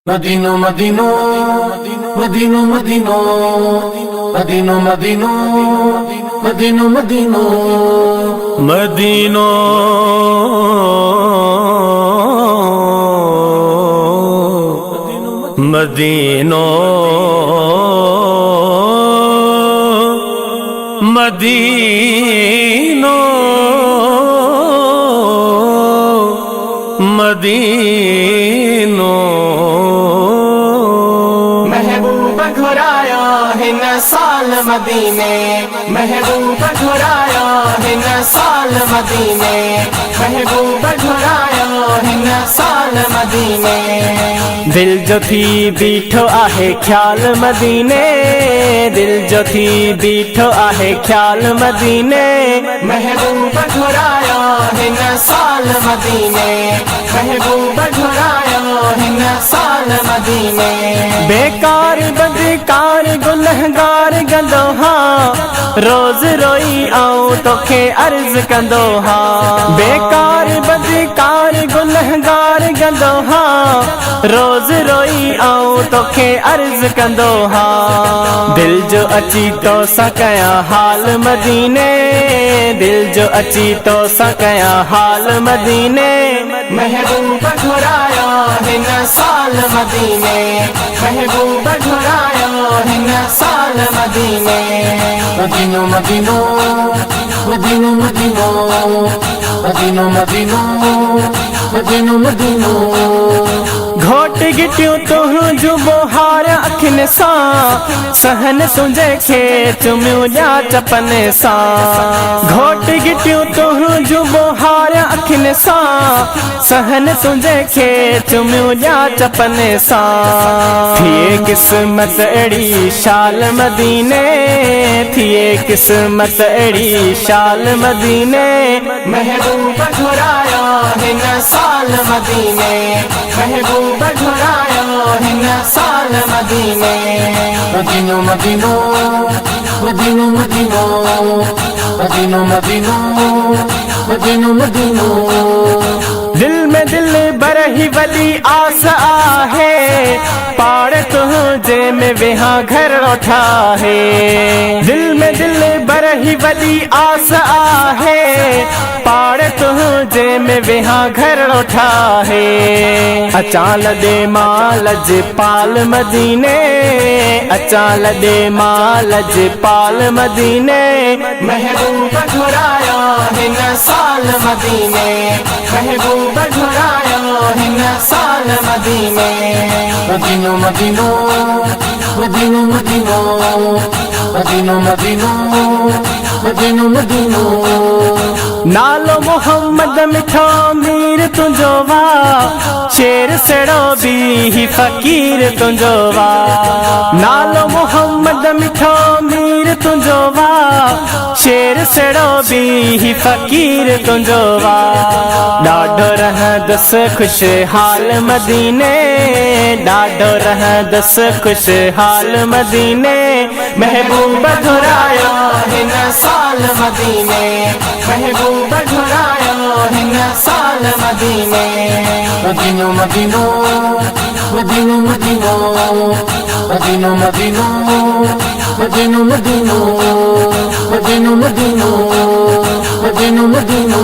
Madino, Madino, Madino, Madino, Madino, Madino, Madino, Madino, Madino, Madino, Madino, Madino महबूबा घुराया हिन साल मदीने, महबूबा घुराया हिन साल मदीने, महबूबा घुराया हिन साल मदीने। दिल जो थी बीठो आहे ख्याल मदीने, दिल जो थी बीठो आहे ख्याल मदीने, महबूबा घुराया हिन साल मदीने, महबूबा घुराया हिन साल मदीने। बेकार बदकार गुनहगार गंदो हाँ, रोज रोई आऊं तोखे अर्ज कंदो हाँ। बेकार बदकार गुनहगार गंदो हाँ, रोज रोई आऊं तोखे अर्ज कंदो हाँ। दिल जो अची तो सा कया हाल मदीने, दिल जो अची तो सा कया हाल मदीने, महबूबा घुराया हिन साल मदीने, महबूबा घुराया हिन साल मदीने। मदीनो मदीनो मदीनो मदीनो मदीनो मदीनो मदीनो मदीनो। घोट गिटियूं तुहूं जूं बोहार अखियुनि सां, सहन तुंहिंजे खे चुमियूं ॼा चपनि सां। घोट गिटियूं तुहूं जूं बोहार अखियुनि सां, सहन तुंहिंजे खे चुमियूं ॼा चपनि सां। थिए क़िस्मत अहिड़ी शाल मदीने, थिए क़िस्मत अहिड़ी शाल मदीने, महबूबा घुराया हिन साल मदीने, महबूबा घुराया हिन साल मदीने। मदीनो मदीनो मदीनो मदीनो मदीनो मदीनो मदीनो मदीनो। दिल में दिल बरही वली आस आहे, पाड़ तुझे में वेहा घर उठा है। दिल में दिल बरही वली आस आहे, पाड़ तुझे में वेहा घर उठा है। अचाल दे मालज पाल मदीने, अचाल दे मालज पाल मदीने, महबूबा घुराया हिन साल मदीने, महबूबा घुराया हिन साल मदीने। मदीनो मदीनो मदीनो मदीनो मदीनो मदीनो मदीनो मदीनो। नालो मोहम्मद मिठो मीर तुंहिंजो वा, शेर सड़ो भी ही फ़कीर तुंहिंजो वा। नालो मोहम्मद मिठो मीर तुंहिंजो वा, शेर सड़ो भी ही फ़कीर तुंहिंजो वा। ॾाढो रहंदुसि ख़ुशहाल मदीने, ॾाढो रहंदुसि ख़ुशहाल मदीने, महबूबा घुराया हिन साल मदीने, महबूबा घुराया हिन साल मदीने। मदीनो मदीनो मदीनो मदीनो मदीनो मदीनो मदीनो मदीनो मदीनो मदीनो मदीनो मदीनो।